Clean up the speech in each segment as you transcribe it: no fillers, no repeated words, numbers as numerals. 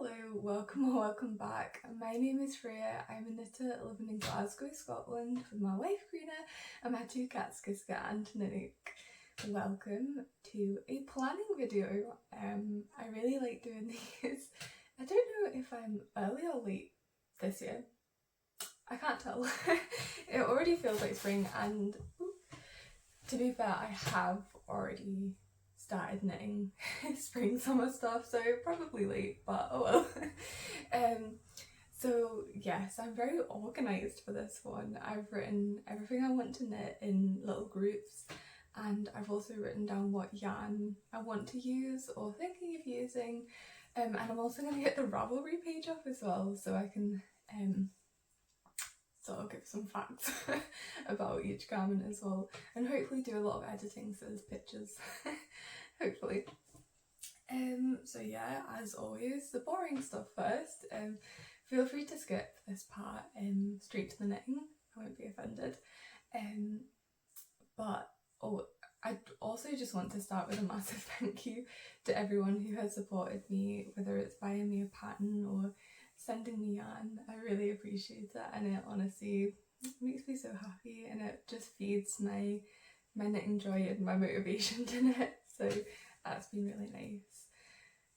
Hello, welcome or welcome back. My name is Freya. I'm a knitter living in Glasgow, Scotland with my wife Greena and my two cats Kiska and Nanook. Welcome to a planning video. I really like doing these. I don't know if I'm early or late this year. I can't tell. It already feels like spring and to be fair, I have already started knitting spring summer stuff, so probably late, but oh well. So yes, I'm very organised for this one. I've written everything I want to knit in little groups, and I've also written down what yarn I want to use or thinking of using, and I'm also going to get the Ravelry page up as well so I can sort of give some facts about each garment as well, and hopefully do a lot of editing so there's pictures. Hopefully. So yeah, as always, the boring stuff first. Feel free to skip this part straight to the knitting. I won't be offended. But I also just want to start with a massive thank you to everyone who has supported me, whether it's buying me a pattern or sending me yarn. I really appreciate it, and it honestly makes me so happy, and it just feeds my knitting joy and my motivation to knit. So that's been really nice.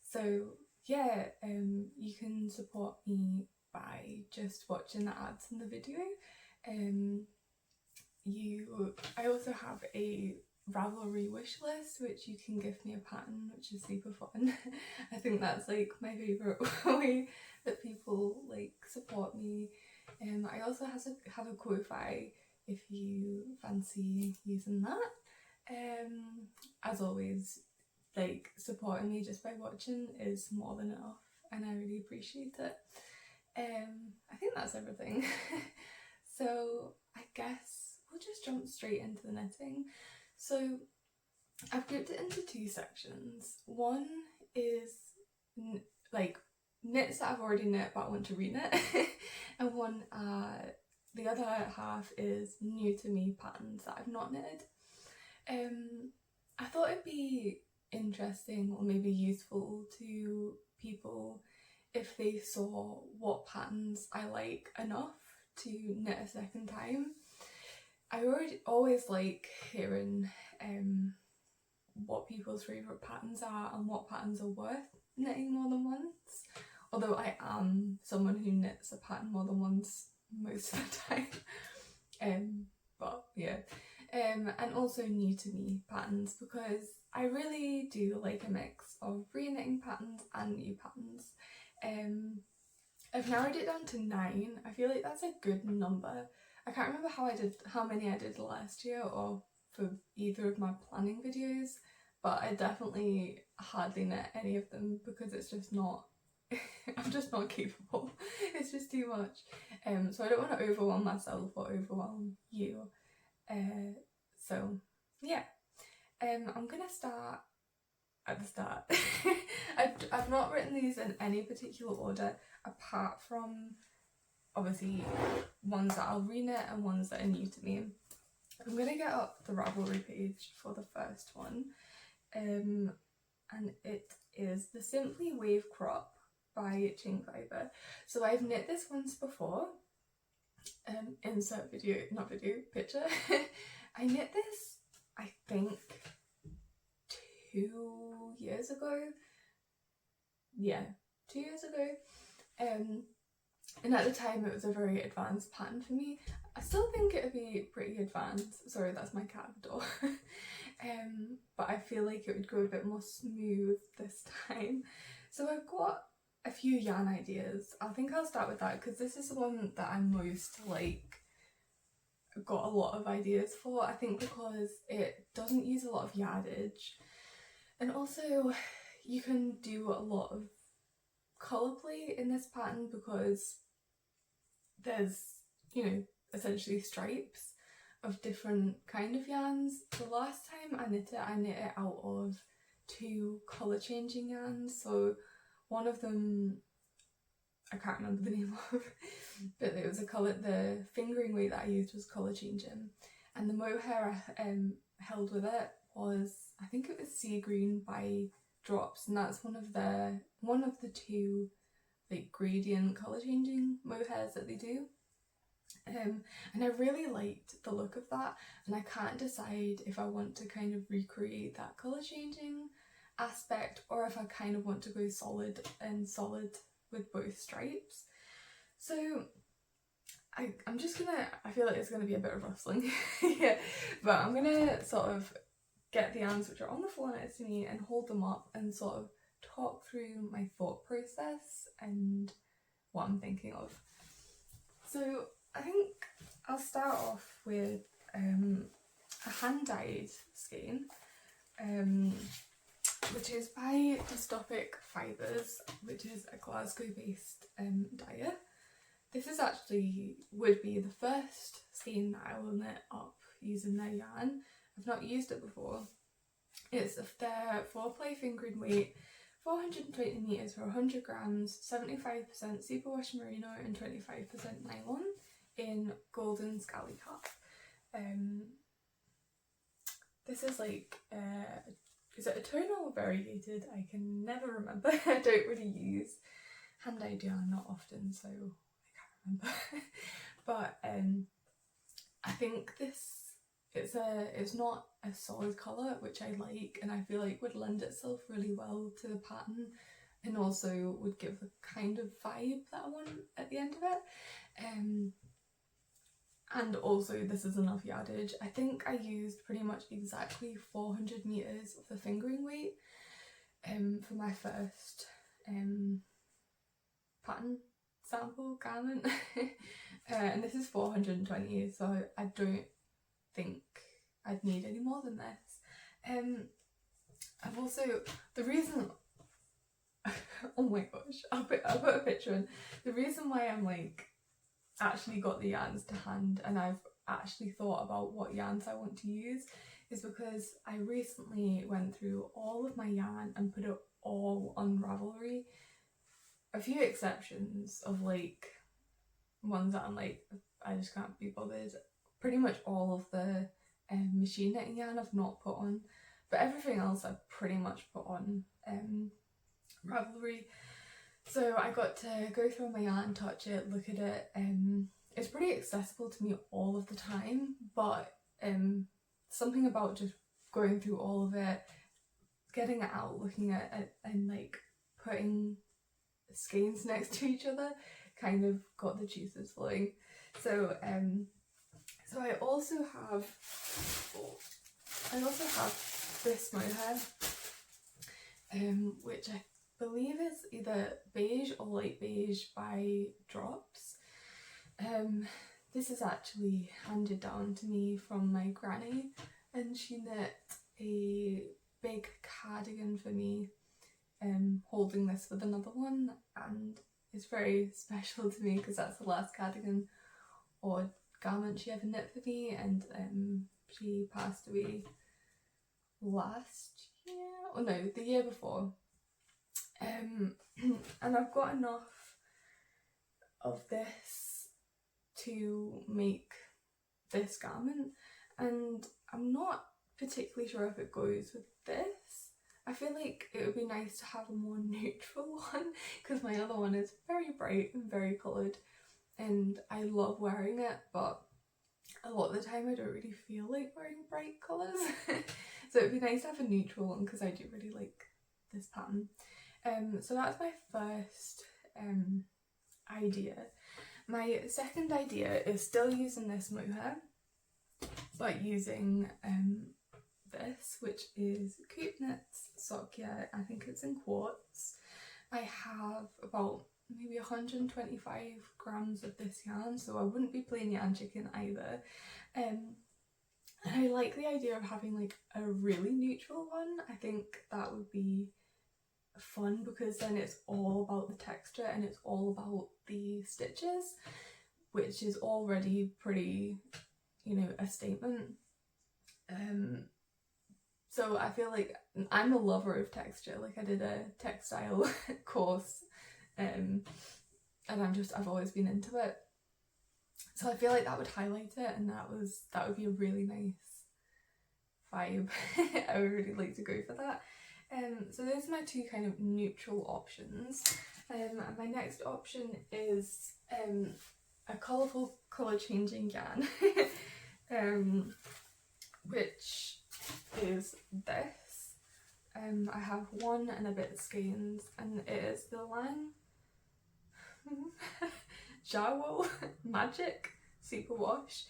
So yeah, you can support me by just watching the ads in the video. I also have a Ravelry wish list which you can give me a pattern, which is super fun. I think that's like my favourite way that people like support me. I also have a Ko-fi if you fancy using that. As always, like, supporting me just by watching is more than enough, and I really appreciate it. I think that's everything. So I guess we'll just jump straight into the knitting. So I've grouped it into two sections. One is like knits that I've already knit but I want to reknit, and the other half is new to me patterns that I've not knitted. I thought it'd be interesting or maybe useful to people if they saw what patterns I like enough to knit a second time. I always like hearing what people's favourite patterns are and what patterns are worth knitting more than once, although I am someone who knits a pattern more than once most of the time. But yeah. And also new to me patterns, because I really do like a mix of re-knitting patterns and new patterns. I've narrowed it down to 9. I feel like that's a good number. I can't remember how many I did last year or for either of my planning videos, but I definitely hardly knit any of them because it's just not I'm just not capable. It's just too much. So I don't want to overwhelm myself or overwhelm you. So yeah, I'm gonna start at the start. I've not written these in any particular order apart from obviously ones that I'll reknit and ones that are new to me. I'm gonna get up the Ravelry page for the first one, and it is the Simply Wave Crop by Chain Fibre. So I've knit this once before. Insert video, not video, picture. I knit this, I think, 2 years ago. Yeah, 2 years ago. And at the time it was a very advanced pattern for me. I still think it would be pretty advanced. Sorry, that's my cat at the door. But I feel like it would go a bit more smooth this time. So I've got a few yarn ideas. I think I'll start with that because this is the one that I'm most got a lot of ideas for. I think because it doesn't use a lot of yardage, and also you can do a lot of colour play in this pattern because there's, you know, essentially stripes of different kind of yarns. The last time I knit it out of 2 colour changing yarns. So one of them I can't remember the name of, but it was the fingering weight that I used was colour changing, and the mohair I held with it was, I think it was Sea Green by Drops, and that's one of the 2 like gradient colour changing mohairs that they do. And I really liked the look of that, and I can't decide if I want to kind of recreate that colour changing aspect or if I kind of want to go solid with both stripes. So I'm just gonna, I feel like it's gonna be a bit of rustling yeah, but I'm gonna sort of get the yarns which are on the floor next to me and hold them up and sort of talk through my thought process and what I'm thinking of. So I think I'll start off with a hand-dyed skein, which is by Dystopic Fibres, which is a Glasgow-based dyer. This is actually, would be the first skein that I will knit up using their yarn. I've not used it before. It's their 4-ply fingering weight, 420 metres for 100 grams, 75% superwash merino and 25% nylon in golden scally calf. This is like, is it a tonal or variegated? I can never remember. I don't really use hand-dyed yarn not often, so I can't remember. But I think this, it's not a solid colour, which I like, and I feel like would lend itself really well to the pattern and also would give the kind of vibe that I want at the end of it. And also this is enough yardage. I think I used pretty much exactly 400 metres of the fingering weight for my first pattern sample garment. And this is 420, so I don't think I'd need any more than this. I've also, the reason oh my gosh, I'll put a picture in. The reason why I'm like actually got the yarns to hand and I've actually thought about what yarns I want to use is because I recently went through all of my yarn and put it all on Ravelry. A few exceptions of like ones that I'm like, I just can't be bothered. Pretty much all of the machine knitting yarn I've not put on, but everything else I've pretty much put on Ravelry. So I got to go through my yarn, touch it, look at it. It's pretty accessible to me all of the time, but something about just going through all of it, getting it out, looking at it and like putting skeins next to each other kind of got the juices flowing. So so I also have this mohair, which I believe is either beige or light beige by Drops. This is actually handed down to me from my granny, and she knit a big cardigan for me, holding this with another one, and it's very special to me because that's the last cardigan or garment she ever knit for me, and she passed away last year, or no, the year before. And I've got enough of this to make this garment, and I'm not particularly sure if it goes with this. I feel like it would be nice to have a more neutral one because my other one is very bright and very coloured and I love wearing it, but a lot of the time I don't really feel like wearing bright colours. So it would be nice to have a neutral one because I do really like this pattern. So that's my first idea. My second idea is still using this mohair, but using this, which is Coop Knits Sokya. I think it's in quartz. I have about maybe 125 grams of this yarn, so I wouldn't be plain yarn chicken either. And I like the idea of having like a really neutral one. I think that would be fun because then it's all about the texture and it's all about the stitches, which is already pretty, you know, a statement. So I feel like I'm a lover of texture. Like I did a textile course, and I've always been into it. So I feel like that would highlight it, and that would be a really nice vibe. I would really like to go for that. So those are my two kind of neutral options. And my next option is a colourful colour changing yarn, which is this. I have one and a bit of skeins, and it is the Lang Jawo Magic Superwash.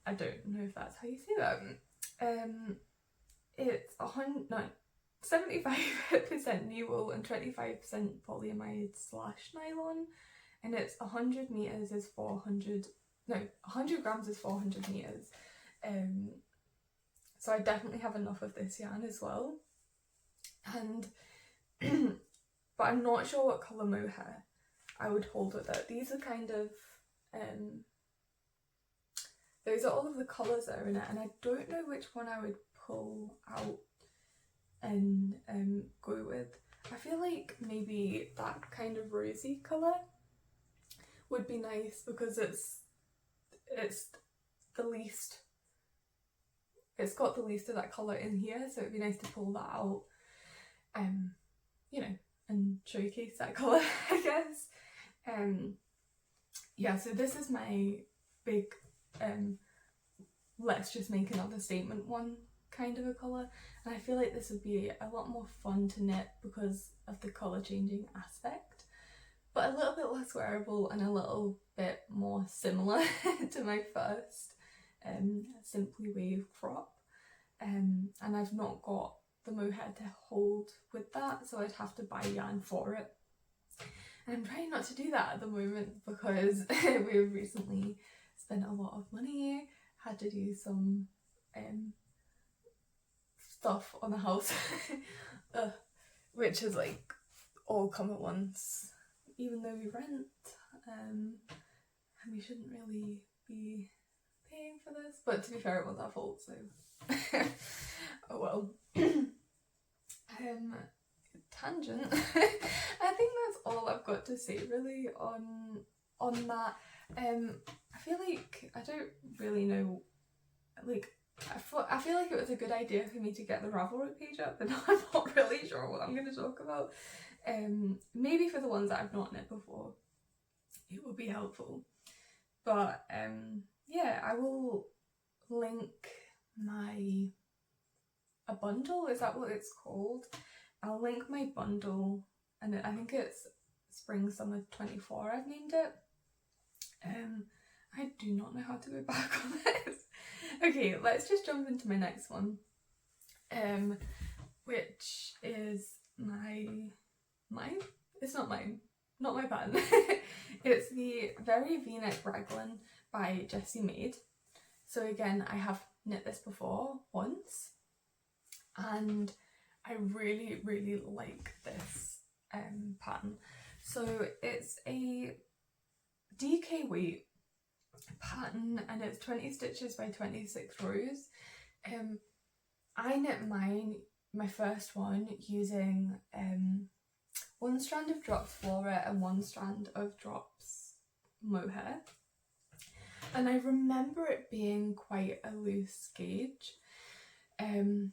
I don't know if that's how you say that. It's 75% new wool and 25% polyamide / nylon, and it's 100 meters is 400. No, 100 grams is 400 meters. So I definitely have enough of this yarn as well. And but I'm not sure what colour mohair I would hold with it. These are kind of those are all of the colours that are in it, and I don't know which one I would pull out and go with. I feel like maybe that kind of rosy colour would be nice because it's the least, it's got the least of that colour in here, so it'd be nice to pull that out, you know, and showcase that colour, I guess. Yeah, so this is my big let's just make another statement one kind of a colour, and I feel like this would be a lot more fun to knit because of the colour changing aspect, but a little bit less wearable and a little bit more similar to my first Simply Wave crop, and I've not got the mohair to hold with that, so I'd have to buy yarn for it. And I'm trying not to do that at the moment because we've recently spent a lot of money, had to do some stuff on the house, which has like all come at once, even though we rent, and we shouldn't really be paying for this, but to be fair, it was our fault, so oh well. Tangent. I think that's all I've got to say really on that. I feel like I don't really know, like I feel like it was a good idea for me to get the Ravelry page up, but I'm not really sure what I'm going to talk about. Maybe for the ones that I've not knit before it would be helpful, but yeah, I will link a bundle, is that what it's called? I'll link my bundle, and I think it's Spring Summer 24 I've named it. I do not know how to go back on this. Okay, let's just jump into my next one, which is mine? It's not mine, not my pattern. It's the Very V-neck Raglan by Jessie Maid. So again, I have knit this before once, and I really, really like this pattern. So it's a DK weight pattern, and it's 20 stitches by 26 rows. I knit my first one using one strand of Drops Flora and one strand of Drops Mohair, and I remember it being quite a loose gauge, and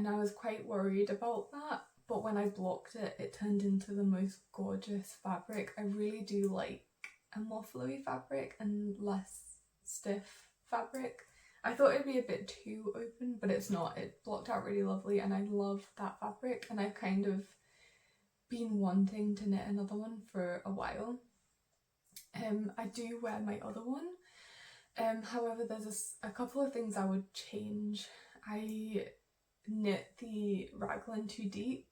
I was quite worried about that, but when I blocked it, it turned into the most gorgeous fabric. I really do like a more flowy fabric and less stiff fabric. I thought it'd be a bit too open, but it's not. It blocked out really lovely, and I love that fabric, and I've kind of been wanting to knit another one for a while. I do wear my other one. However, there's a couple of things I would change. I knit the raglan too deep,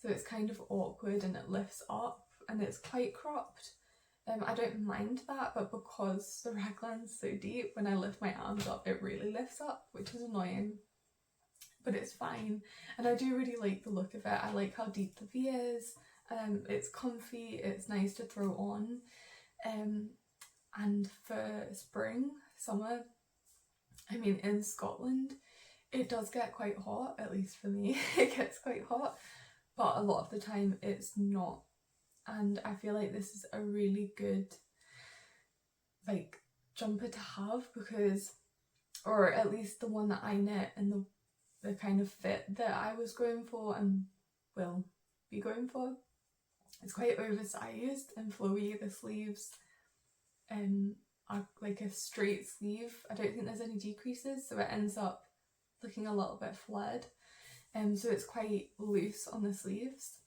so it's kind of awkward and it lifts up and it's quite cropped. I don't mind that, but because the raglan's so deep, when I lift my arms up it really lifts up, which is annoying, but it's fine. And I do really like the look of it. I like how deep the V is. It's comfy, it's nice to throw on, and for spring, summer, I mean in Scotland it does get quite hot, at least for me. It gets quite hot, but a lot of the time it's not, and I feel like this is a really good like jumper to have, because, or at least the one that I knit and the the kind of fit that I was going for and will be going for. It's quite oversized and flowy. The sleeves are like a straight sleeve. I don't think there's any decreases, so it ends up looking a little bit flared. So it's quite loose on the sleeves,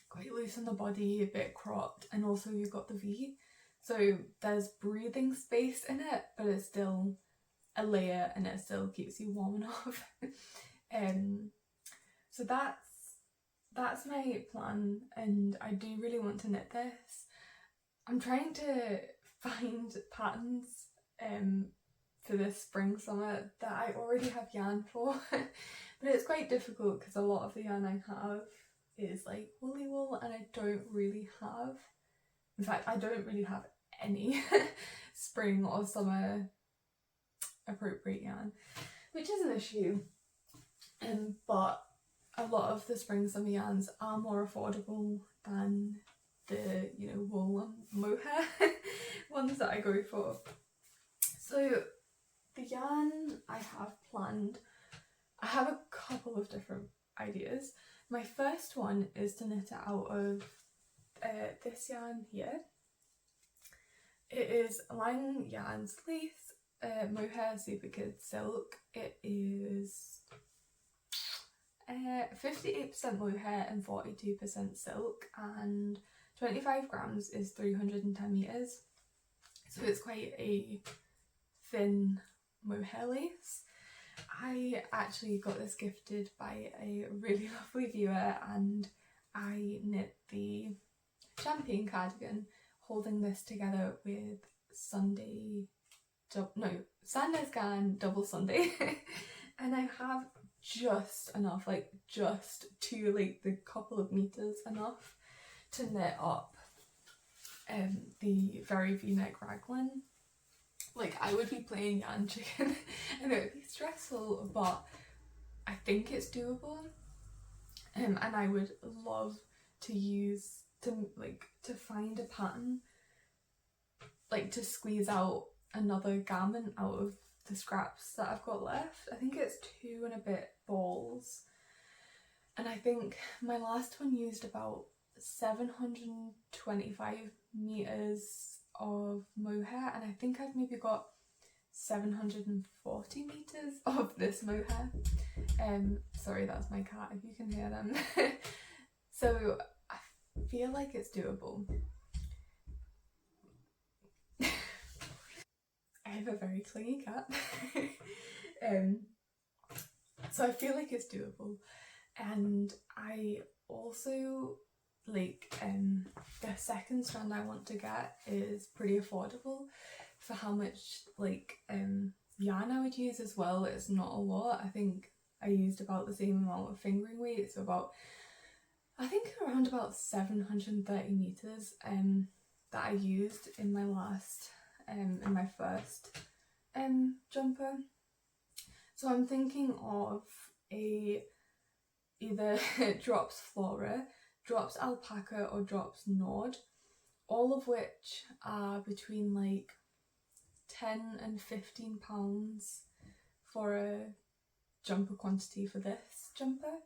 quite loose on the body, a bit cropped, and also you've got the V. So there's breathing space in it, but it's still a layer and it still keeps you warm enough. So that's my plan, and I do really want to knit this. I'm trying to find patterns for this spring summer that I already have yarn for, but it's quite difficult because a lot of the yarn I have is like woolly wool, and I don't really have, in fact I don't really have any spring or summer appropriate yarn, which is an issue. But a lot of the spring summer yarns are more affordable than the, you know, wool and mohair ones that I go for. So the yarn I have planned, I have a couple of different ideas. My first one is to knit it out of this yarn here. It is Lang Yarns Lace Mohair Super Kids Silk. It is 58% mohair and 42% silk, and 25 grams is 310 meters. So it's quite a thin mohair lace. I actually got this gifted by a really lovely viewer, and I knit the champagne cardigan holding this together with Sandnes Garn double Sunday. And I have just enough, like just to like the couple of meters enough to knit up the very v-neck raglan. Like, I would be playing yarn chicken and it would be stressful, but I think it's doable. And I would love to find a pattern, like to squeeze out another garment out of the scraps that I've got left. I think it's 2 and a bit balls, and I think my last one used about 725 meters of mohair, and I think I've maybe got 740 meters of this mohair. Sorry, that's my cat if you can hear them. So I feel like it's doable. I have a very clingy cat. So I feel like it's doable, and I also like the second strand I want to get is pretty affordable for how much like yarn I would use as well. It's not a lot. I think I used about the same amount of fingering weight, so I think around about 730 meters that I used in my last in my first jumper. So I'm thinking of either Drops Flora, Drops Alpaca or Drops Nord, all of which are between like 10 and 15 pounds for a jumper quantity for this jumper,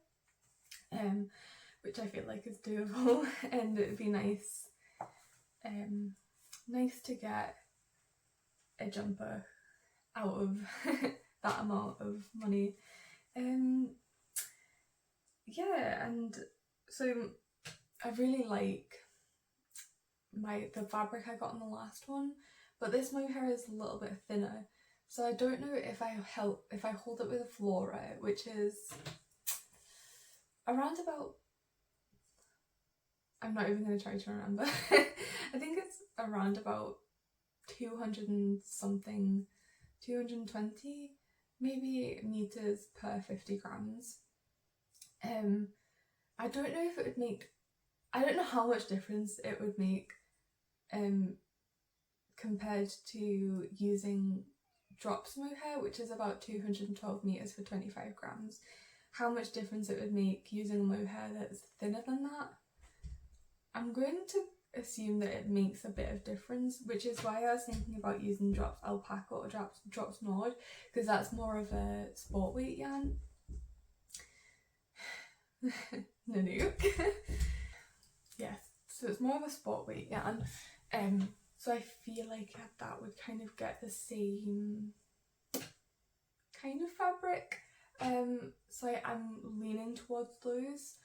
which I feel like is doable, and it would be nice to get a jumper out of that amount of money. Yeah, and so I really like the fabric I got on the last one, but this mohair is a little bit thinner, so I don't know if I hold it with a Flora, which is around about, I'm not even going to try to remember. I think it's around about 200 and something, 220 maybe meters per 50 grams. I don't know if it would make, I don't know how much difference it would make compared to using Drops mohair, which is about 212 meters for 25 grams. How much difference it would make using a mohair that's thinner than that. I'm going to assume that it makes a bit of difference, which is why I was thinking about using Drops Alpaca or Drops Nord, because that's more of a sport weight yarn. Nanook. Yes, so it's more of a sport weight yarn. So I feel like that would kind of get the same kind of fabric. So I'm leaning towards those.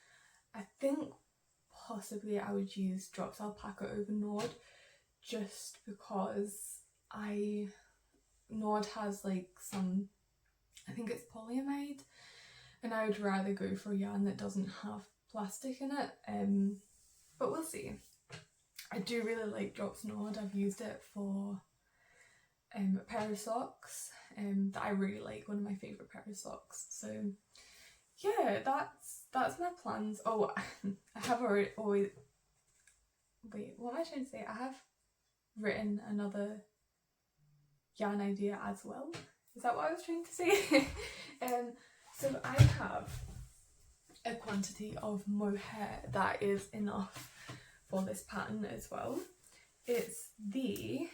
I think possibly I would use Drops Alpaca over Nord, just because Nord has like some, I think it's polyamide, and I would rather go for a yarn that doesn't have plastic in it. But we'll see. I do really like Drops Nord. I've used it for a pair of socks that I really like, one of my favourite pair of socks. So yeah, that's my plans. Oh, I have already, wait, what am I trying to say? I have written another yarn idea as well. Is that what I was trying to say? So I have a quantity of mohair that is enough for this pattern as well. It's the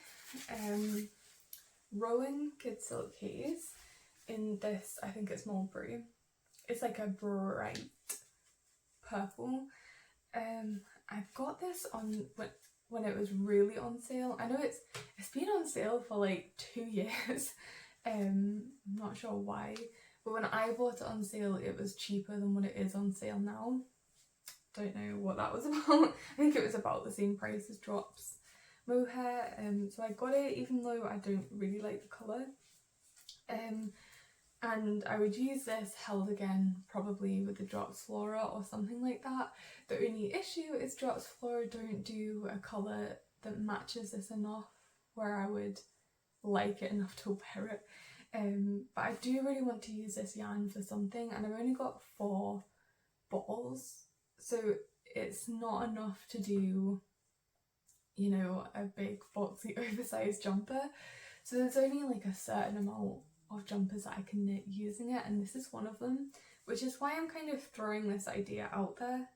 Rowan Kid Silk Haze in this, I think it's mulberry. It's like a bright purple. I got this on when it was really on sale. I know it's been on sale for like 2 years. I'm not sure why, but when I bought it on sale it was cheaper than what it is on sale now. Don't know what that was about. I think it was about the same price as Drops mohair. So I got it even though I don't really like the colour. And I would use this held again probably with the Drops Flora or something like that. The only issue is Drops Flora don't do a colour that matches this enough where I would like it enough to wear it. But I do really want to use this yarn for something, and I've only got 4 balls, so it's not enough to do, you know, a big boxy oversized jumper. So there's only like a certain amount of jumpers that I can knit using it, and this is one of them, which is why I'm kind of throwing this idea out there.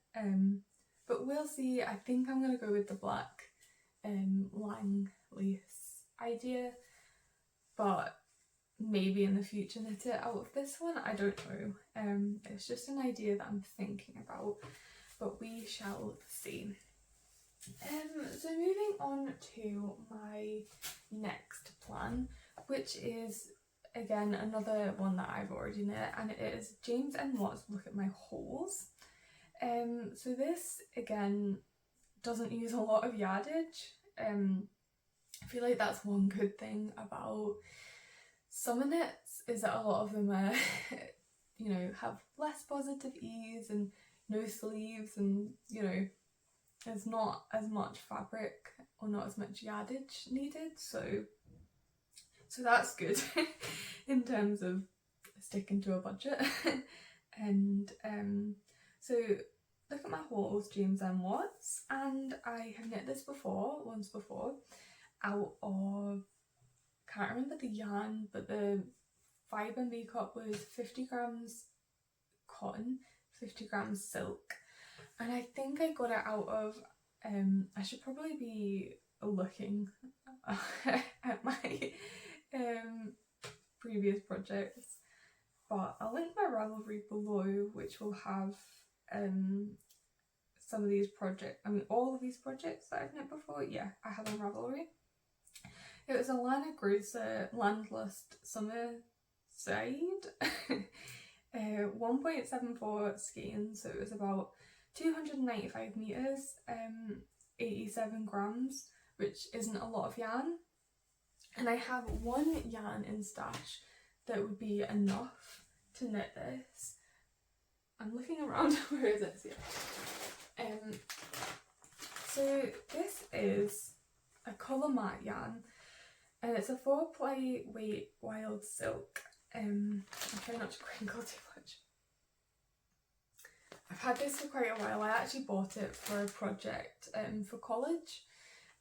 But we'll see. I think I'm going to go with the black Lang lace idea, but maybe in the future knit it out of this one. I don't know. It's just an idea that I'm thinking about, but we shall see. So moving on to my next plan, which is again another one that I've already knit, and it is James and Watts Look at My Holes. So this again doesn't use a lot of yardage. I feel like that's one good thing about summer knits, is that a lot of them are you know, have less positive ease and no sleeves, and you know, there's not as much fabric or not as much yardage needed, so that's good in terms of sticking to a budget. And so Look at My Holes, James and Watts, and I have knit this once before, out of, can't remember the yarn, but the fibre makeup was 50 grams cotton, 50 grams silk, and I think I got it out of, I should probably be looking at my previous projects, but I'll link my Ravelry below, which will have some of these projects, I mean all of these projects that I've knit before. Yeah, I have on Ravelry. It was a Lana Grosser Landlust Summer Side 1.74 skein, so it was about 295 metres, 87 grams, which isn't a lot of yarn. And I have one yarn in stash that would be enough to knit this. I'm looking around, where is it? Yeah. So this is a colour matte yarn, and it's a 4-ply weight wild silk. I'm trying not to crinkle too much. I've had this for quite a while. I actually bought it for a project for college,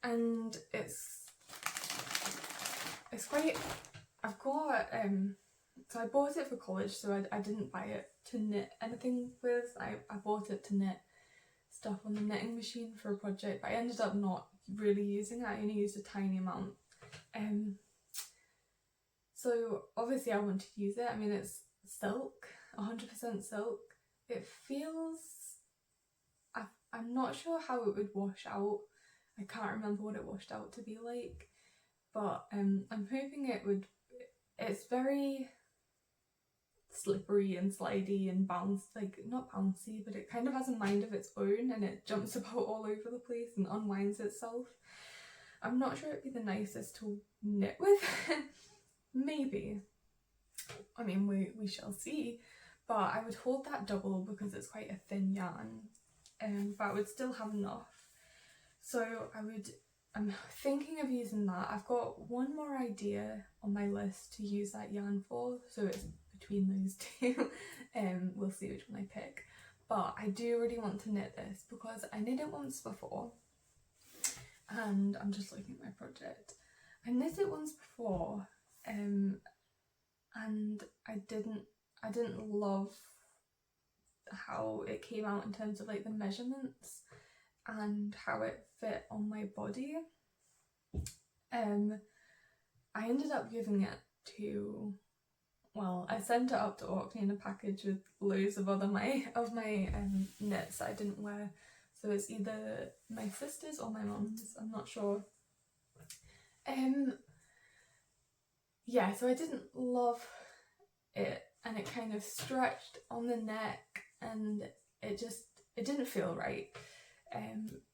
and it's quite, I've got, so I bought it for college, so I didn't buy it to knit anything with. I bought it to knit stuff on the knitting machine for a project, but I ended up not really using it. I only used a tiny amount. So obviously I want to use it. I mean, it's silk, 100% silk, it feels, I'm not sure how it would wash out. I can't remember what it washed out to be like, but I'm hoping it would. It's very slippery and slidey and like not bouncy, but it kind of has a mind of its own and it jumps about all over the place and unwinds itself. I'm not sure it'd be the nicest to knit with. Maybe. I mean, we shall see. But I would hold that double because it's quite a thin yarn, but I would still have enough. So I'm thinking of using that. I've got one more idea on my list to use that yarn for, so it's between those two. We'll see which one I pick. But I do really want to knit this because I knit it once before, and I'm just looking at my project. I knit it once before, and I didn't love how it came out in terms of like the measurements and how it fit on my body. I ended up giving it to, well, I sent it up to Orkney in a package with loads of other my knits that I didn't wear. So it's either my sister's or my mum's, I'm not sure. Yeah, so I didn't love it, and it kind of stretched on the neck and it didn't feel right.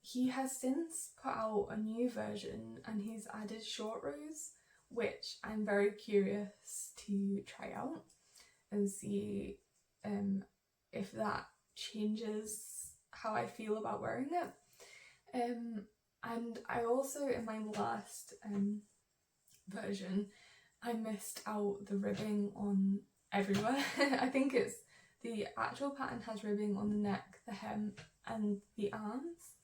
He has since put out a new version and he's added short rows, which I'm very curious to try out and see if that changes how I feel about wearing it. And I also, in my last version, I missed out the ribbing on everywhere. I think it's the actual pattern has ribbing on the neck, the hem and the arms.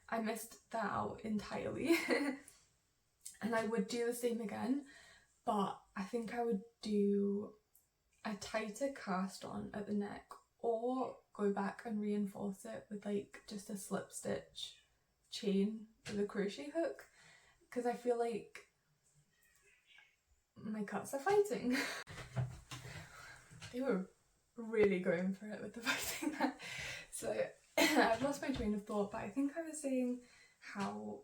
I missed that out entirely. And I would do the same again, but I think I would do a tighter cast on at the neck or go back and reinforce it with like just a slip stitch chain with a crochet hook, because I feel like my cuts are fighting. They were really going for it with the fighting there. So I've lost my train of thought, but I think I was saying how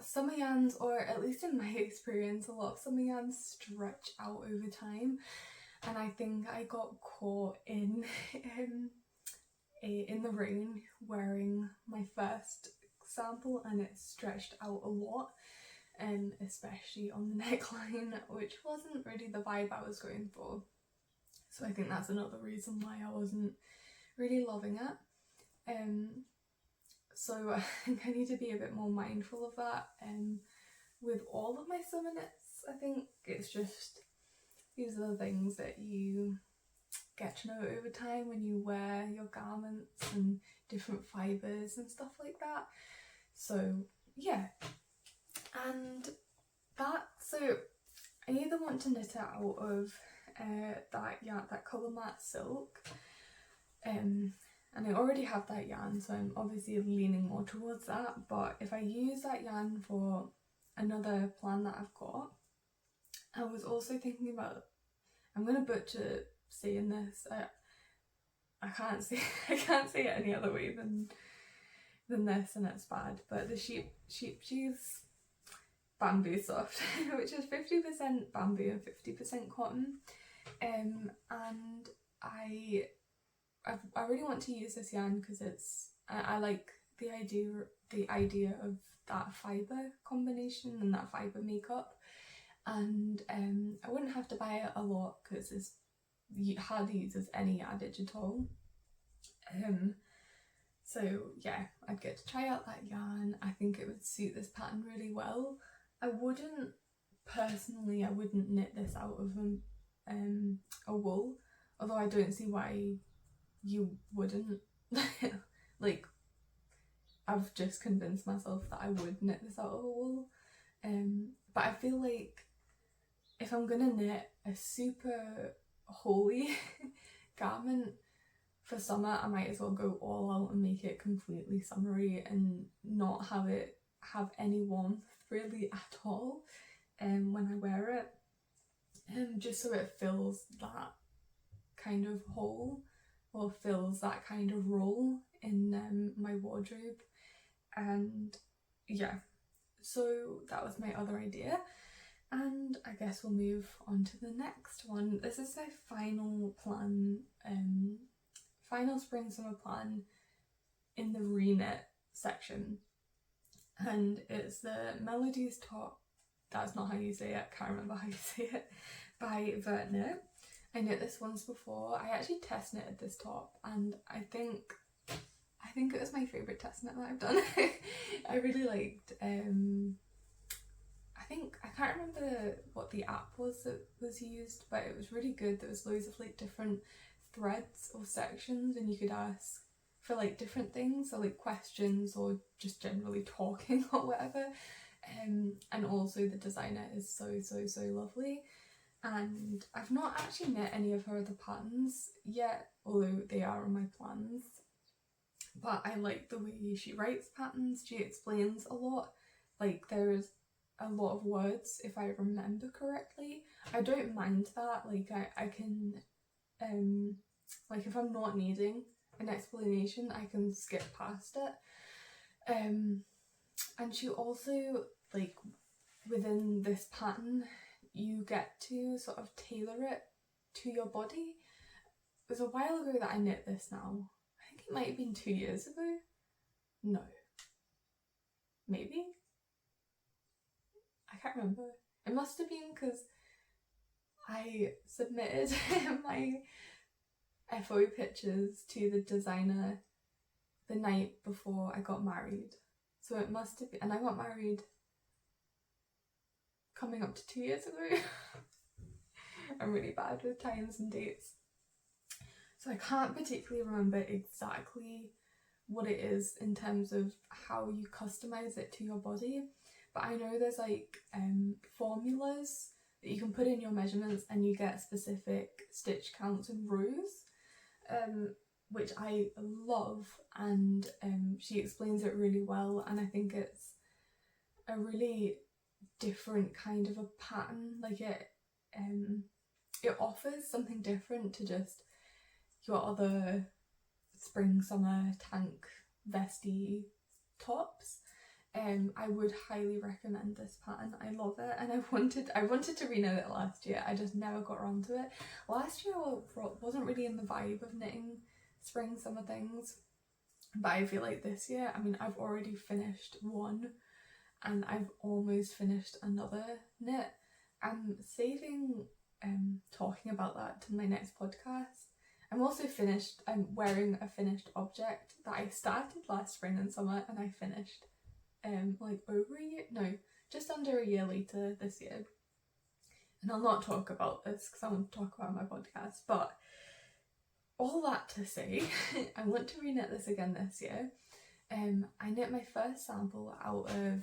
summer yarns, or at least in my experience, a lot of summer yarns stretch out over time, and I think I got caught in the rain wearing my first sample and it stretched out a lot, especially on the neckline, which wasn't really the vibe I was going for. So I think that's another reason why I wasn't really loving it. So I think I need to be a bit more mindful of that with all of my summer knits. I think it's just, these are the things that you get to know over time when you wear your garments and different fibres and stuff like that. So yeah, and so I either want to knit it out of that colour matte silk, and I already have that yarn, so I'm obviously leaning more towards that. But if I use that yarn for another plan that I've got, I was also thinking about, I'm gonna butcher saying this, I can't say it any other way than this, and it's bad, but the sheep cheese bamboo soft, which is 50% bamboo and 50% cotton, and I really want to use this yarn because I like the idea of that fibre combination and that fibre makeup, and I wouldn't have to buy it a lot because it's hardly uses any yardage at all. So yeah, I'd get to try out that yarn. I think it would suit this pattern really well. I wouldn't knit this out of a wool, although I don't see why you wouldn't. Like, I've just convinced myself that I would knit this out of a wool, but I feel like if I'm gonna knit a super holy garment for summer, I might as well go all out and make it completely summery and not have it have any warmth really at all when I wear it, just so it fills that kind of hole, or fills that kind of role in my wardrobe. And yeah, so that was my other idea. And I guess we'll move on to the next one. This is my final plan, final spring summer plan in the reknit section. And it's the Melides top, that's not how you say it, can't remember how you say it, by Knit. I knit this once before. I actually test knitted this top, and I think it was my favourite test knit that I've done. I really liked, I can't remember what the app was that was used, but it was really good. There was loads of like different threads or sections, and you could ask for like different things, so like questions or just generally talking or whatever. And also the designer is so lovely, and I've not actually knit any of her other patterns yet, although they are on my plans. But I like the way she writes patterns. She explains a lot, like there's a lot of words if I remember correctly. I don't mind that, like I can like if I'm not needing an explanation I can skip past it. And she also, like within this pattern, you get to sort of tailor it to your body. It was a while ago that I knit this now. I think it might have been 2 years ago. No. Maybe? I can't remember. It must have been because I submitted my FO pictures to the designer the night before I got married. So it must have been, and I got married coming up to 2 years ago. I'm really bad with times and dates. So I can't particularly remember exactly what it is in terms of how you customize it to your body, but I know there's like formulas that you can put in your measurements and you get specific stitch counts and rows, which I love, and she explains it really well, and I think it's a really different kind of a pattern. Like it offers something different to just your other spring summer tank vesty tops. I would highly recommend this pattern. I love it, and I wanted to reknit it last year. I just never got around to it. Last year I wasn't really in the vibe of knitting spring summer things, but I feel like this year, I mean, I've already finished one and I've almost finished another knit. I'm saving talking about that to my next podcast. I'm also finished, I'm wearing a finished object that I started last spring and summer, and I finished like over a year, no, just under a year later this year. And I'll not talk about this because I want to talk about my podcast, but all that to say, I want to reknit this again this year. I knit my first sample out of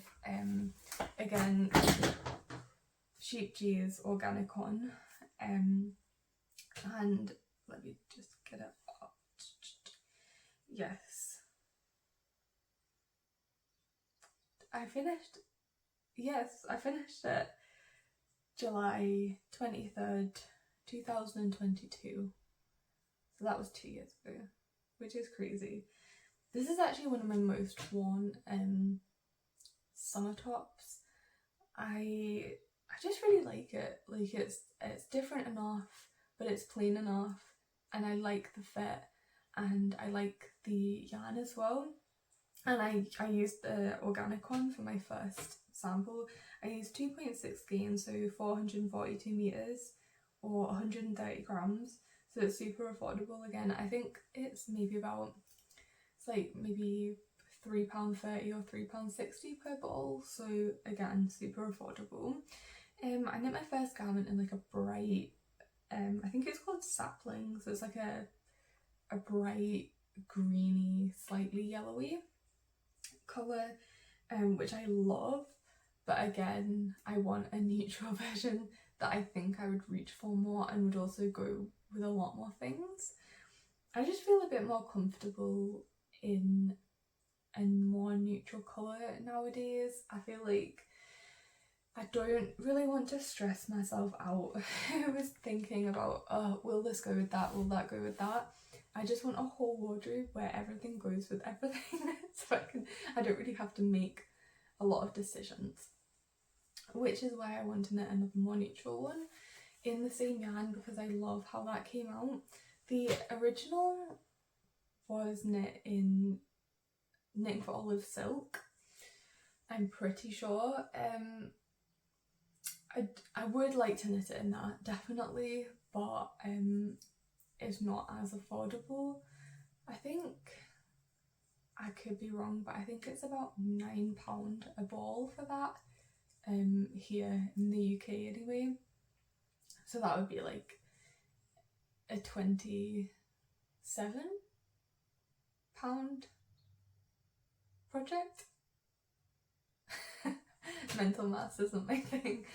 again Sheep G's organic cotton, and let me just get it up. Yes, I finished it July 23rd, 2022. So that was 2 years ago, which is crazy. This is actually one of my most worn summer tops. I just really like it. Like it's different enough, but it's plain enough, and I like the fit, and I like the yarn as well. And I used the organic one for my first sample. I used 2.6 skein, so 442 meters or 130 grams. So it's super affordable. Again, I think it's maybe about, it's like maybe £3.30 or £3.60 per ball. So again, super affordable. I knit my first garment in like a bright, I think it's called sapling. So it's like a bright greeny, slightly yellowy colour, which I love. But again, I want a neutral version that I think I would reach for more and would also go with a lot more things. I just feel a bit more comfortable in a more neutral colour nowadays. I feel like I don't really want to stress myself out. I was thinking about, oh, will this go with that, will that go with that? I just want a whole wardrobe where everything goes with everything, so I don't really have to make a lot of decisions. Which is why I want to knit another more neutral one in the same yarn, because I love how that came out. The original was knitting for olive silk, I'm pretty sure. I would like to knit it in that, definitely, but it's not as affordable. I think, I could be wrong, but I think it's about £9 a ball for that, here in the UK anyway. So that would be like a £27 project. Mental maths isn't my thing,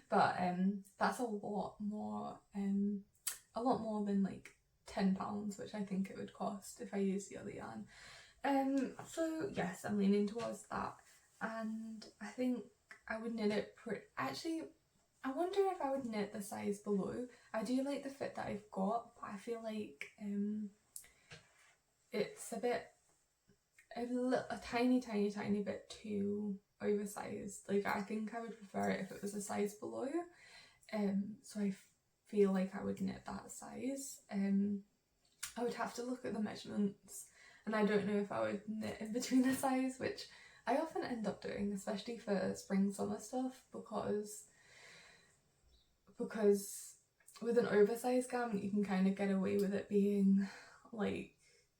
but that's a lot more than like £10, which I think it would cost if I used the other yarn. So yes, I'm leaning towards that, and I think I would knit it actually, I wonder if I would knit the size below. I do like the fit that I've got, but I feel like it's a tiny bit too oversized. Like, I think I would prefer it if it was a size below. So I feel like I would knit that size. I would have to look at the measurements, and I don't know if I would knit in between a size, which I often end up doing, especially for spring summer stuff, because with an oversized garment you can kind of get away with it being like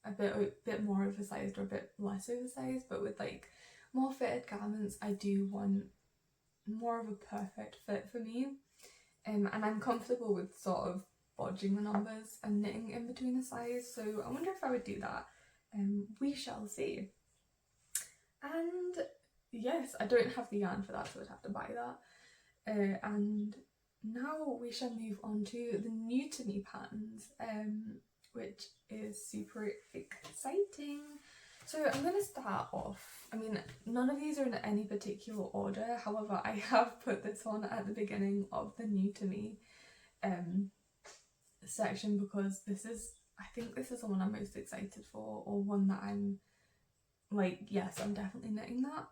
a bit more oversized or a bit less oversized, but with like more fitted garments I do want more of a perfect fit for me, and I'm comfortable with sort of bodging the numbers and knitting in between the size, so I wonder if I would do that. We shall see. And yes, I don't have the yarn for that, so I'd have to buy that. And now we shall move on to the new to me patterns, which is super exciting. So I'm going to start off, I mean, none of these are in any particular order, however I have put this on at the beginning of the new to me section, because I think this is the one I'm most excited for, or one that I'm like, yes, I'm definitely knitting that.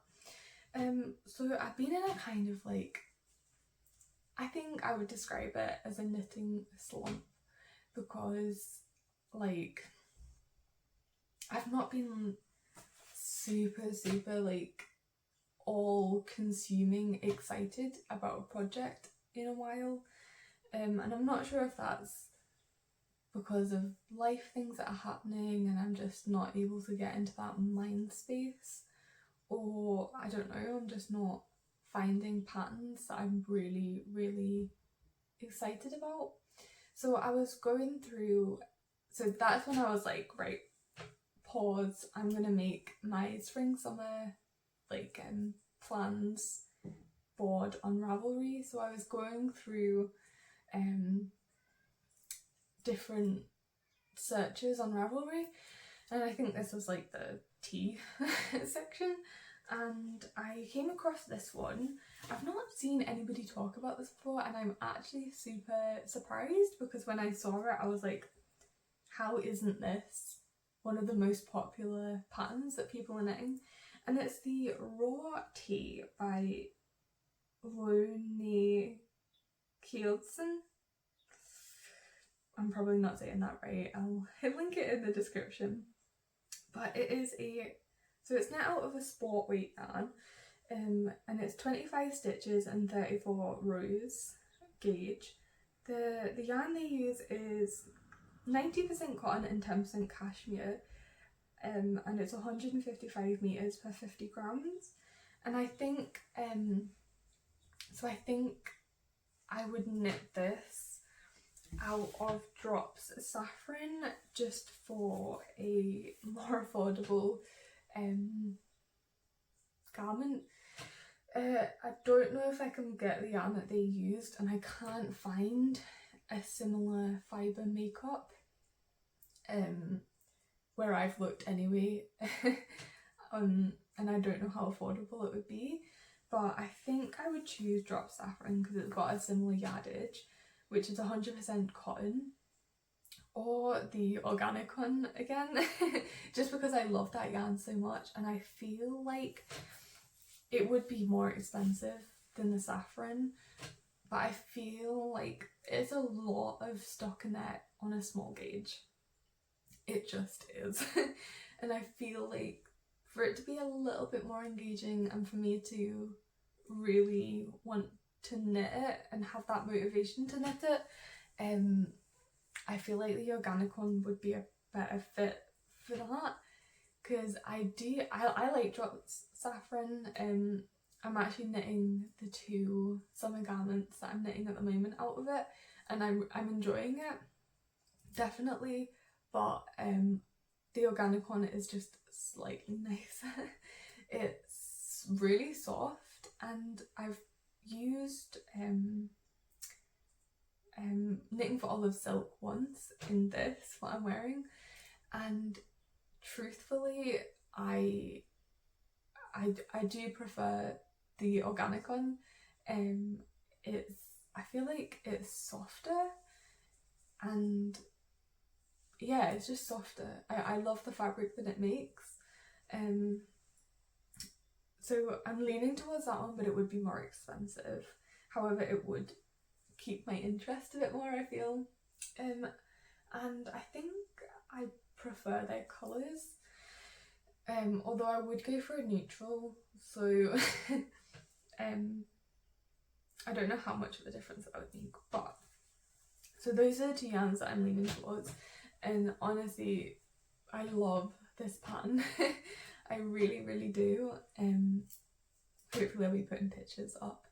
So I've been in a kind of like, I think I would describe it as a knitting slump, because like I've not been super like all consuming excited about a project in a while, and I'm not sure if that's because of life things that are happening and I'm just not able to get into that mind space, or I don't know, I'm just not finding patterns that I'm really excited about. So I was going through, so that's when I was like, right, pause, I'm gonna make my spring summer like plans board on Ravelry. So I was going through different searches on Ravelry, and I think this was like the tea section, and I came across this one. I've not seen anybody talk about this before, and I'm actually super surprised, because when I saw it I was like, how isn't this one of the most popular patterns that people are knitting? And it's the Raw Tea by Lone Kielsen. I'm probably not saying that right, I'll link it in the description. But it is so it's knit out of a sport weight yarn, and it's 25 stitches and 34 rows gauge. The yarn they use is 90% cotton and 10% cashmere, and it's 155 meters per 50 grams. And I think so I think I would knit this out of Drops Saffron, just for a more affordable garment. I don't know if I can get the yarn that they used, and I can't find a similar fibre makeup where I've looked anyway. And I don't know how affordable it would be. but I think I would choose drop saffron because it's got a similar yardage, which is 100% cotton, or the organic one again, just because I love that yarn so much, and I feel like it would be more expensive than the saffron, but I feel like it's a lot of stockinette on a small gauge. It just is. And I feel like for it to be a little bit more engaging and for me to really want to knit it and have that motivation to knit it, I feel like the organic one would be a better fit for that, because I like drop saffron. I'm actually knitting the 2 summer garments that I'm knitting at the moment out of it, and I'm enjoying it, definitely, but the organic one is just slightly nicer. It's really soft, and I've used Knitting for Olive Silk once in this, what I'm wearing, and truthfully I do prefer the organic one. I feel like it's softer, and yeah, it's just softer. I love the fabric that it makes, so I'm leaning towards that one, but it would be more expensive. However, it would keep my interest a bit more, I feel. And I think I prefer their colours, although I would go for a neutral, so I don't know how much of a difference that would make, but so those are the 2 yarns that I'm leaning towards, and honestly I love this pattern. I really, really do. Hopefully I'll be putting pictures up,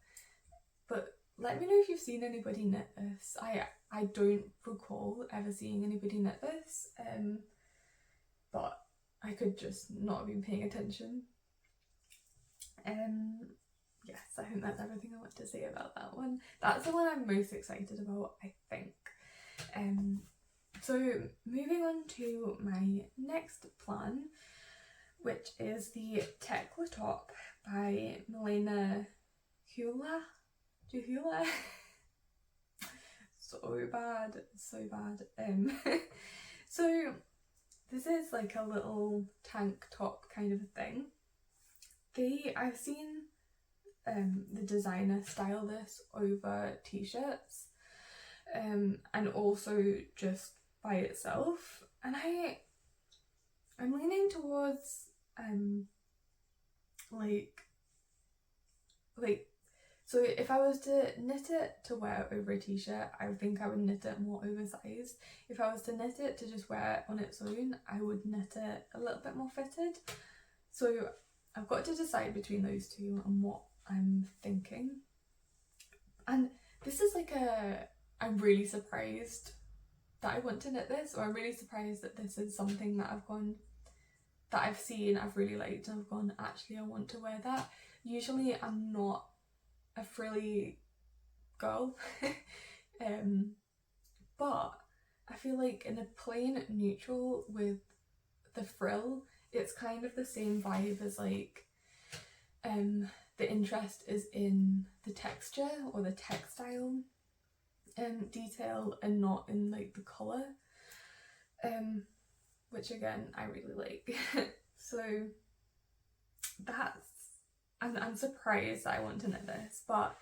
but let me know if you've seen anybody knit this. I don't recall ever seeing anybody knit this, but I could just not have been paying attention. Yes, I think that's everything I want to say about that one. That's the one I'm most excited about, I think. So moving on to my next plan, which is the Tekla top by Milena Hula. So bad. So this is like a little tank top kind of a thing. I've seen the designer style this over t-shirts, and also just by itself, and I'm leaning towards like so if I was to knit it to wear over a t-shirt, I think I would knit it more oversized. If I was to knit it to just wear it on its own, I would knit it a little bit more fitted. So I've got to decide between those two and what I'm thinking. And this is like I'm really surprised that I want to knit this, or I'm really surprised that this is something that I've seen, I've really liked, and I've gone, actually I want to wear that. Usually I'm not a frilly girl, but I feel like in a plain neutral with the frill, it's kind of the same vibe as like the interest is in the texture or the textile detail, and not in like the colour, which again I really like. So I'm surprised that I want to knit this, but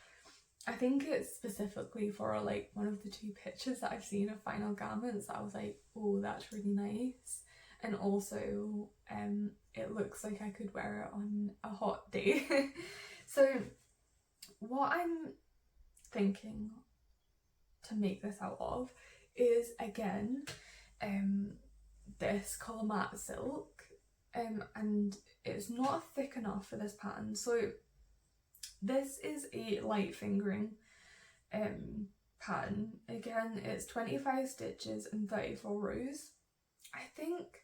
I think it's specifically for like one of the 2 pictures that I've seen of final garments that I was like, oh, that's really nice, and also it looks like I could wear it on a hot day. So what I'm thinking to make this out of is, again, this colour matte silk, and it's not thick enough for this pattern. So this is a light fingering pattern. Again, it's 25 stitches and 34 rows. I think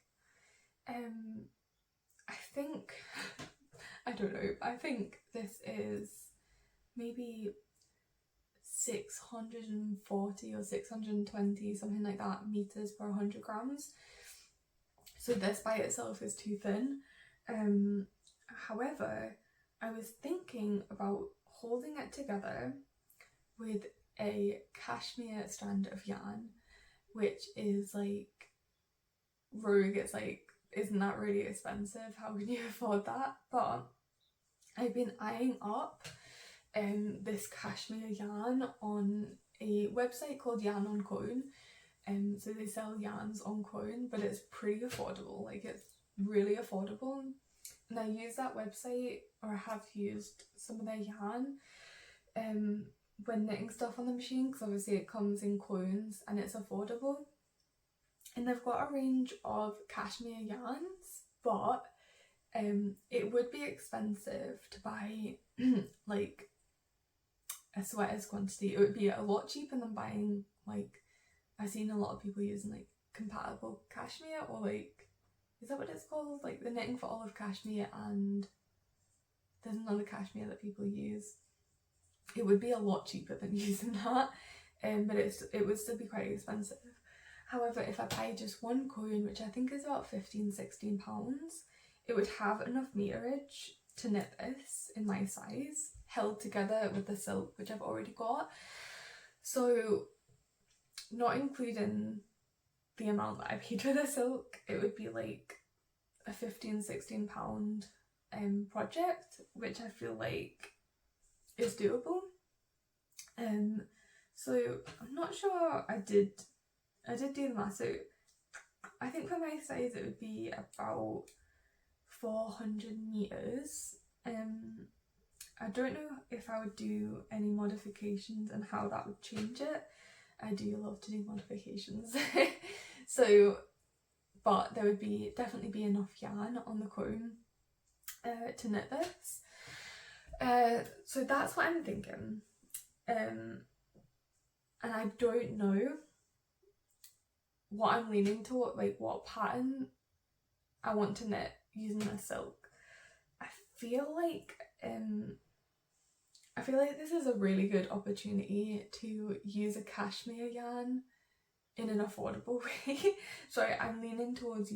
I don't know, I think this is maybe 640 or 620, something like that, meters per 100 grams. So this by itself is too thin. However, I was thinking about holding it together with a cashmere strand of yarn, which is like rogue. It's like, isn't that really expensive? How can you afford that? But I've been eyeing up this cashmere yarn on a website called Yarn on Cone. So they sell yarns on Cone, but it's pretty affordable. Like, it's really affordable. And I use that website, or I have used some of their yarn when knitting stuff on the machine, because obviously it comes in cones and it's affordable. And they've got a range of cashmere yarns, but it would be expensive to buy like a sweater's quantity. It would be a lot cheaper than buying, like, I've seen a lot of people using like compatible cashmere, or like, is that what it's called? Like the Knitting for Olive cashmere, and there's another cashmere that people use. It would be a lot cheaper than using that, but it would still be quite expensive. However, if I buy just one cone, which I think is about £15-16, it would have enough meterage to knit this in my size, held together with the silk, which I've already got. So, not including the amount that I paid for the silk, it would be like a £15-16 project, which I feel like is doable. So I'm not sure. I did do the math. So I think for my size it would be about 400 meters. I don't know if I would do any modifications and how that would change it. I do love to do modifications. So, but there would definitely be enough yarn on the cone to knit this. So that's what I'm thinking. And I don't know what I'm leaning toward, like what pattern I want to knit using the silk. I feel like this is a really good opportunity to use a cashmere yarn in an affordable way. So I'm leaning towards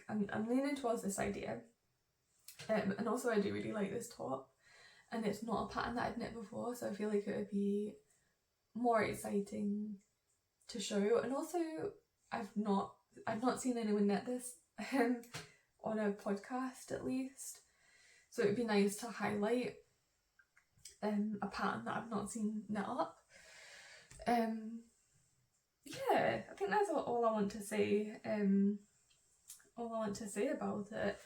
I'm leaning towards this idea. And also I do really like this top, and it's not a pattern that I'd knit before, so I feel like it would be more exciting to show. And also I've not seen anyone knit this on a podcast at least, so it'd be nice to highlight a pattern that I've not seen knit up. Yeah, I think that's all I want to say. All I want to say about it.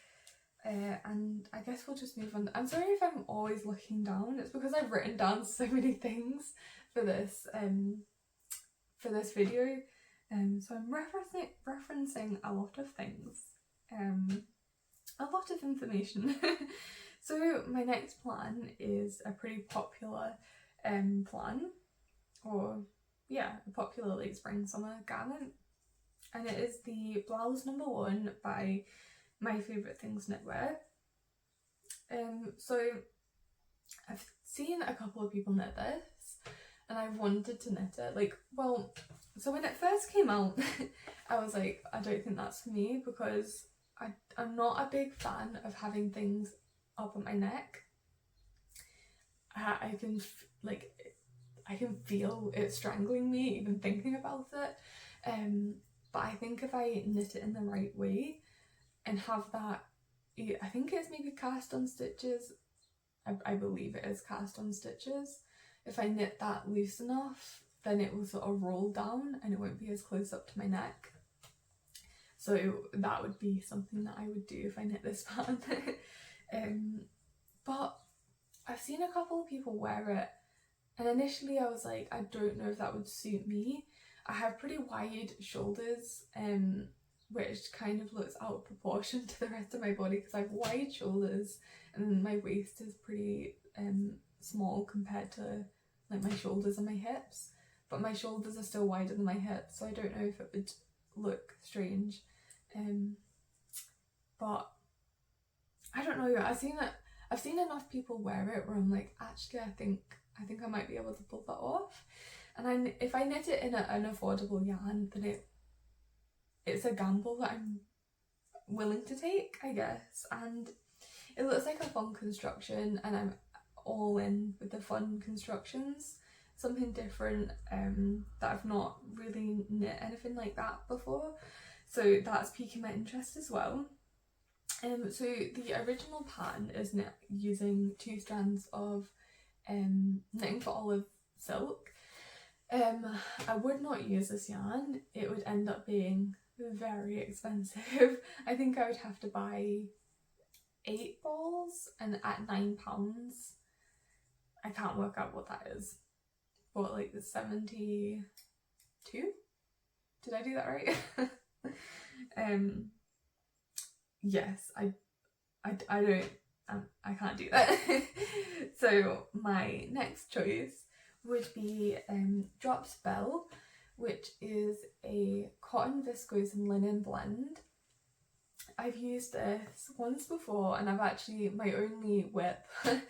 And I guess we'll just move on. I'm sorry if I'm always looking down. It's because I've written down so many things for this video. So I'm referencing a lot of things. A lot of information. So my next plan is a pretty popular plan, or yeah, a popular late spring summer garment, and it is the Blouse #1 by My Favourite Things Knitwear. So I've seen a couple of people knit this, and I've wanted to knit it. So when it first came out, I was like, I don't think that's for me, because I'm not a big fan of having things up at my neck. I can feel it strangling me even thinking about it. But I think if I knit it in the right way and have that, I think it's maybe cast on stitches. I believe it is cast on stitches. If I knit that loose enough, then it will sort of roll down and it won't be as close up to my neck. So that would be something that I would do if I knit this pattern. But I've seen a couple of people wear it, and initially I was like, I don't know if that would suit me. I have pretty wide shoulders, which kind of looks out of proportion to the rest of my body, because I have wide shoulders and my waist is pretty small compared to like my shoulders and my hips, but my shoulders are still wider than my hips, so I don't know if it would look strange. But I don't know, I've seen enough people wear it where I'm like, actually I think I might be able to pull that off. And if I knit it in an affordable yarn, then it's a gamble that I'm willing to take, I guess. And it looks like a fun construction, and I'm all in with the fun constructions. Something different, that I've not really knit anything like that before, so that's piquing my interest as well. So the original pattern is knit using 2 strands of knitting for olive silk. I would not use this yarn, it would end up being very expensive. I think I would have to buy 8 balls, and at £9, I can't work out what that is. What, like 72? Did I do that right? Yes, I don't, I can't do that. So my next choice would be Drop Spell, which is a cotton, viscose and linen blend. I've used this once before, and I've actually, my only whip that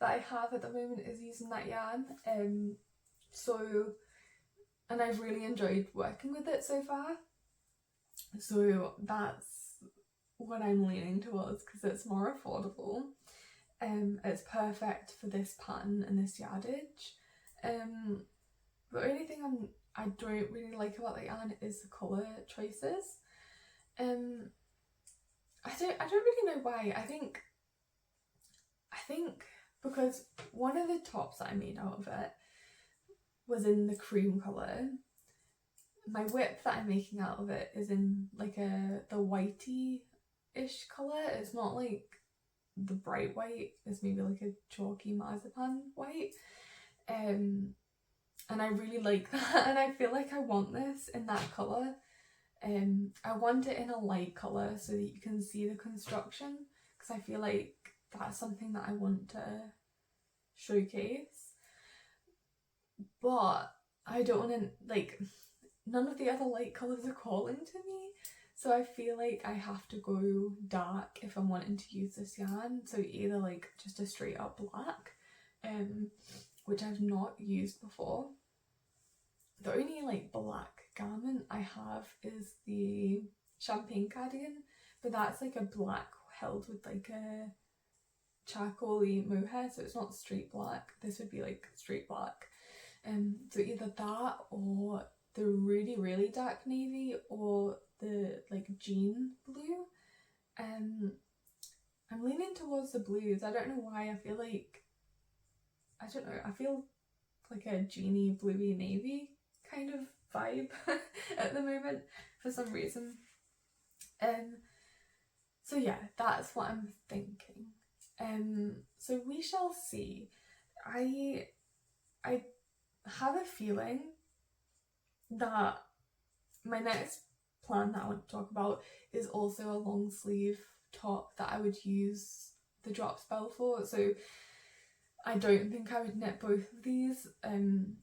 I have at the moment is using that yarn. And I've really enjoyed working with it so far. So that's what I'm leaning towards, because it's more affordable. It's perfect for this pattern and this yardage. The only thing I don't really like about the yarn is the colour choices. I don't really know why. I think because one of the tops that I made out of it was in the cream colour. My whip that I'm making out of it is in like the whitey-ish colour. It's not like the bright white, it's maybe like a chalky marzipan white. And I really like that, and I feel like I want this in that colour. I want it in a light colour so that you can see the construction, because I feel like that's something that I want to showcase. But I don't want to, like, none of the other light colours are calling to me, so I feel like I have to go dark if I'm wanting to use this yarn. So either like just a straight up black, which I've not used before. The only like black garment I have is the champagne cardigan, but that's like a black held with like a charcoaly mohair, so it's not straight black. This would be like straight black. So either that or the really, really dark navy, or the like jean blue. I'm leaning towards the blues. I don't know why. I feel like, I don't know, I feel like a jeany, bluey navy kind of vibe at the moment for some reason. So yeah, that's what I'm thinking. So we shall see. I have a feeling that my next plan that I want to talk about is also a long sleeve top that I would use the Drop Spell for. So I don't think I would knit both of these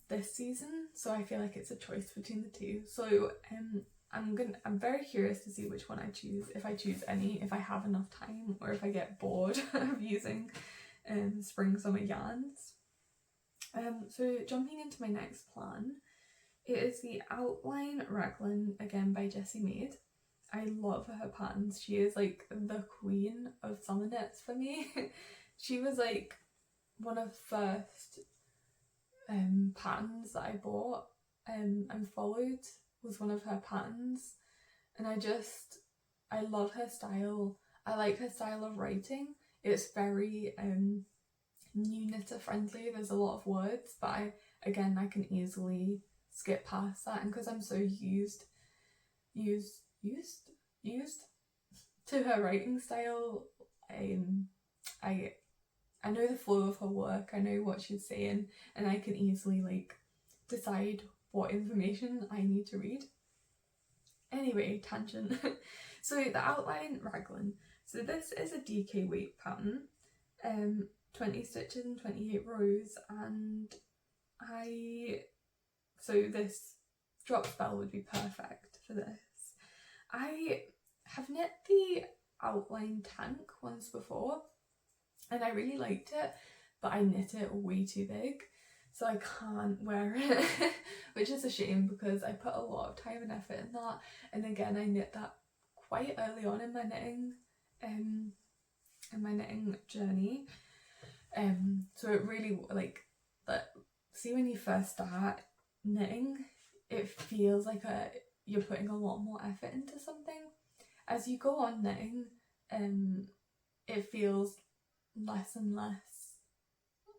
this season, so I feel like it's a choice between the two. So I'm very curious to see which one I choose, if I choose any, if I have enough time, or if I get bored of using spring summer yarns. So jumping into my next plan, it is the Outline Raglan, again by Jessie Maid. I love her patterns. She is like the queen of summer knits for me. She was like one of the first patterns that I bought and followed, was one of her patterns, and I love her style. I like her style of writing. It's very new knitter friendly. There's a lot of words, but I can easily skip past that, and because I'm so used to her writing style, I know the flow of her work, I know what she's saying, and I can easily like decide what information I need to read. Anyway, tangent. So the Outline Raglan. So this is a DK weight pattern, 20 stitches and 28 rows, and so this Drop Spell would be perfect for this. I have knit the Outline Tank once before, and I really liked it, but I knit it way too big, so I can't wear it, which is a shame because I put a lot of time and effort in that, and again I knit that quite early on in my knitting in my knitting journey. So it really, like, that, see, when you first start knitting, it feels like you're putting a lot more effort into something. As you go on knitting, it feels less and less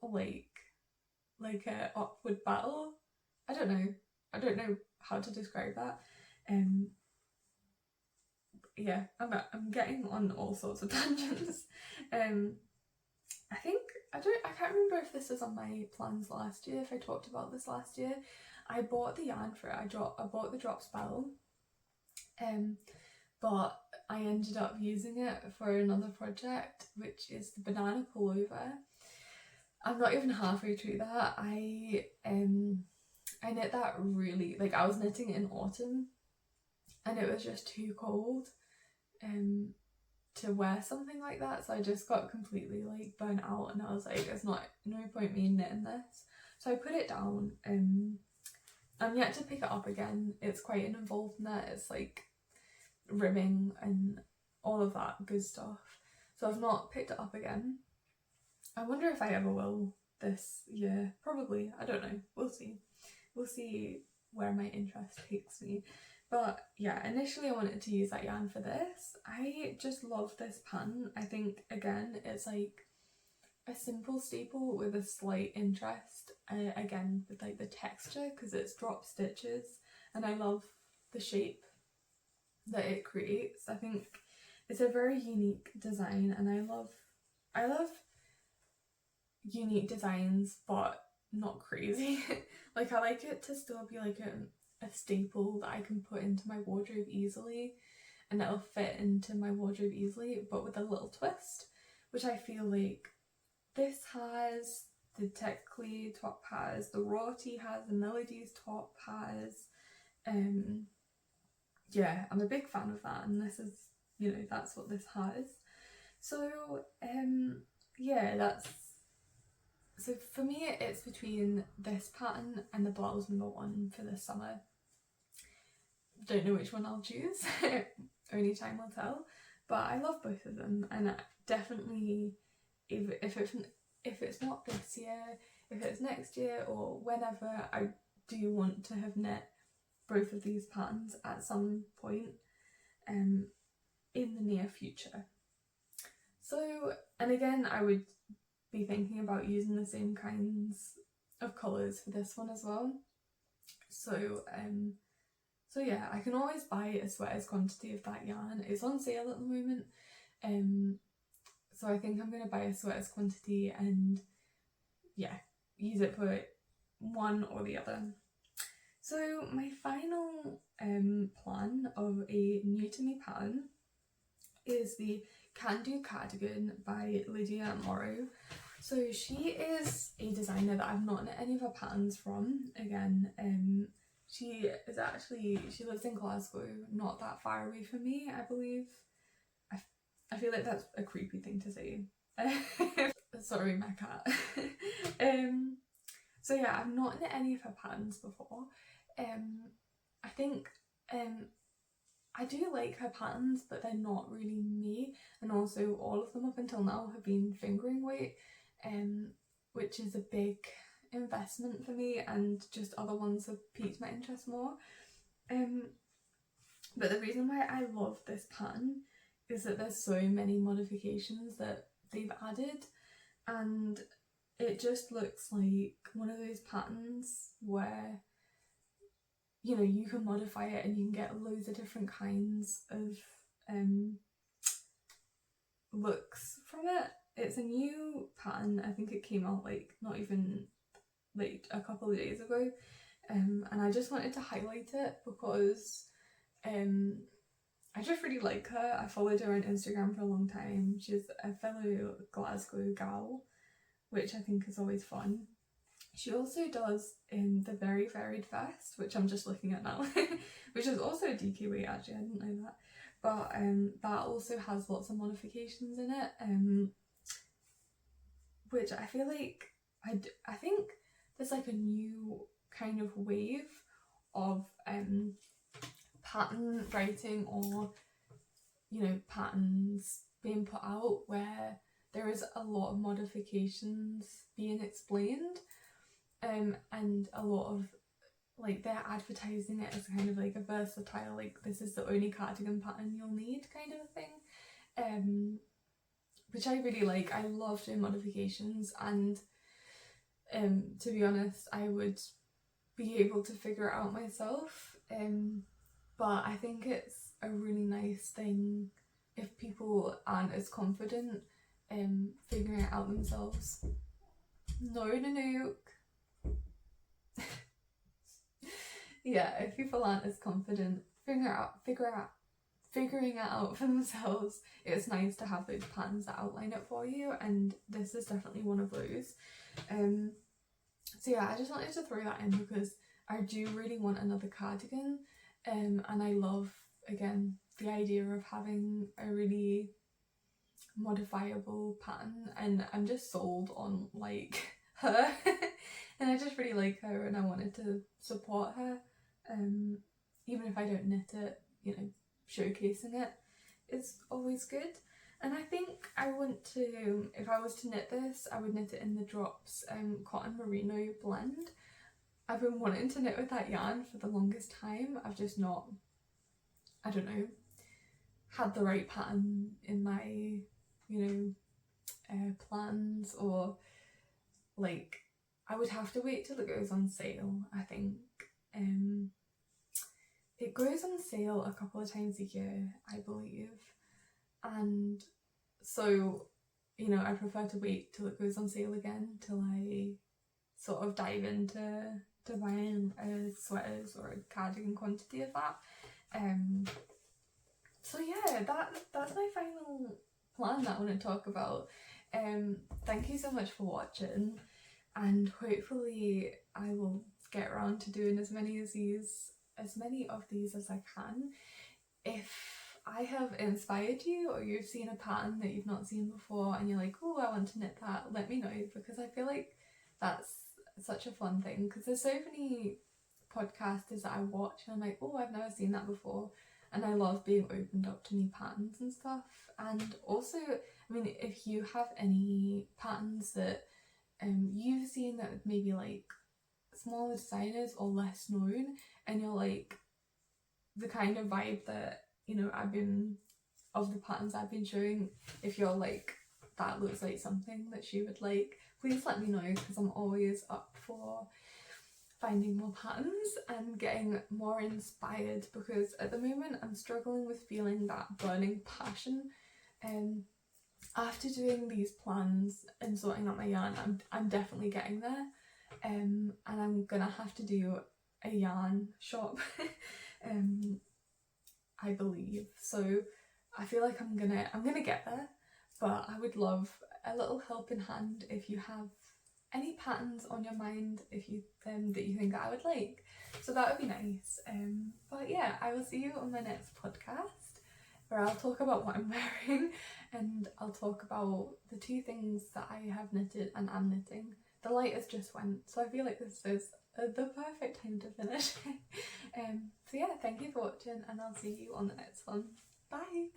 like a upward battle. I don't know how to describe that. Yeah, I'm getting on all sorts of tangents. I think I can't remember if this was on my plans last year, if I talked about this last year. I bought the yarn for it. I bought the drop spell, but I ended up using it for another project, which is the banana pullover. I'm not even halfway through that. I knit that really, like, I was knitting it in autumn, and it was just too cold to wear something like that, so I just got completely like burnt out, and I was like, there's no point me knitting this, so I put it down. I'm yet to pick it up again. It's quite an involved knit. It's like ribbing and all of that good stuff, so I've not picked it up again. I wonder if I ever will this year. Probably. I don't know. We'll see where my interest takes me. But yeah, initially I wanted to use that yarn for this. I just love this pattern. I think, again, it's like a simple staple with a slight interest, again, with like the texture, because it's drop stitches, and I love the shape that it creates. I think it's a very unique design, and I love unique designs, but not crazy. Like, I like it to still be like a staple that I can put into my wardrobe easily, and it'll fit into my wardrobe easily, but with a little twist, which I feel like this has, the Tekla top has, the raw tee has, the Melides top has. Yeah, I'm a big fan of that, and this is, you know, that's what this has. So yeah, so for me it's between this pattern and the blouse number 1 for this summer. Don't know which one I'll choose. Only time will tell. But I love both of them, and definitely, if it's not this year, if it's next year or whenever, I do want to have knit both of these patterns at some point in the near future. So, and again, I would be thinking about using the same kinds of colours for this one as well. So yeah, I can always buy a sweater's quantity of that yarn. It's on sale at the moment, so I think I'm going to buy a sweater's quantity and, yeah, use it for one or the other. So my final plan of a new to me pattern is the Can Do Cardigan by Lydia Morrow. So she is a designer that I've not knit any of her patterns from. Again, she lives in Glasgow, not that far away from me, I believe. I feel like that's a creepy thing to say. Sorry, my cat. So yeah, I've not knit any of her patterns before. I think I do like her patterns, but they're not really me, and also all of them up until now have been fingering weight, which is a big investment for me, and just other ones have piqued my interest more. But the reason why I love this pattern is that there's so many modifications that they've added, and it just looks like one of those patterns where, you know, you can modify it and you can get loads of different kinds of looks from it. It's a new pattern. I think it came out like not even like a couple of days ago, and I just wanted to highlight it because I just really like her. I followed her on Instagram for a long time. She's a fellow Glasgow gal, which I think is always fun. She also does the Very Varied Vest, which I'm just looking at now, which is also a DK weight, actually, I didn't know that. But that also has lots of modifications in it, which I feel like, I think there's like a new kind of wave of pattern writing, or, you know, patterns being put out where there is a lot of modifications being explained, and a lot of like they're advertising it as kind of like a versatile, like this is the only cardigan pattern you'll need kind of a thing, which I really like. I love doing modifications, and to be honest, I would be able to figure it out myself, but I think it's a really nice thing if people aren't as confident figuring it out themselves. No. Yeah, if people aren't as confident figuring it out for themselves, it's nice to have those patterns that outline it for you, and this is definitely one of those. So yeah, I just wanted to throw that in because I do really want another cardigan, and I love, again, the idea of having a really modifiable pattern, and I'm just sold on like her and I just really like her, and I wanted to support her, even if I don't knit it, you know, showcasing it is always good. And I think I want to, if I was to knit this, I would knit it in the Drops cotton merino blend. I've been wanting to knit with that yarn for the longest time. I've just not, I don't know, had the right pattern in my, you know, plans, or like I would have to wait till it goes on sale, I think. It goes on sale a couple of times a year, I believe, and so, you know, I prefer to wait till it goes on sale again, till I sort of dive into buying sweaters or a cardigan quantity of that. So yeah, that's my final plan that I want to talk about. Thank you so much for watching, and hopefully I will get around to doing as many of these as I can. If I have inspired you, or you've seen a pattern that you've not seen before and you're like, oh, I want to knit that, let me know, because I feel like that's such a fun thing, because there's so many podcasters that I watch and I'm like, oh, I've never seen that before, and I love being opened up to new patterns and stuff. And also, I mean, if you have any patterns that you've seen that maybe like smaller designers or less known, and you're like the kind of vibe that, you know, of the patterns I've been showing, if you're like, that looks like something that she would like, please let me know, because I'm always up for finding more patterns and getting more inspired, because at the moment I'm struggling with feeling that burning passion. After doing these plans and sorting out my yarn, I'm definitely getting there, and I'm gonna have to do a yarn shop I believe. So I feel like I'm gonna get there, but I would love a little helping hand if you have any patterns on your mind, if you that you think I would like. So that would be nice. But yeah, I will see you on my next podcast, where I'll talk about what I'm wearing, and I'll talk about the two things that I have knitted and am knitting. The lighters just went, so I feel like this is the perfect time to finish. So yeah, thank you for watching, and I'll see you on the next one. Bye!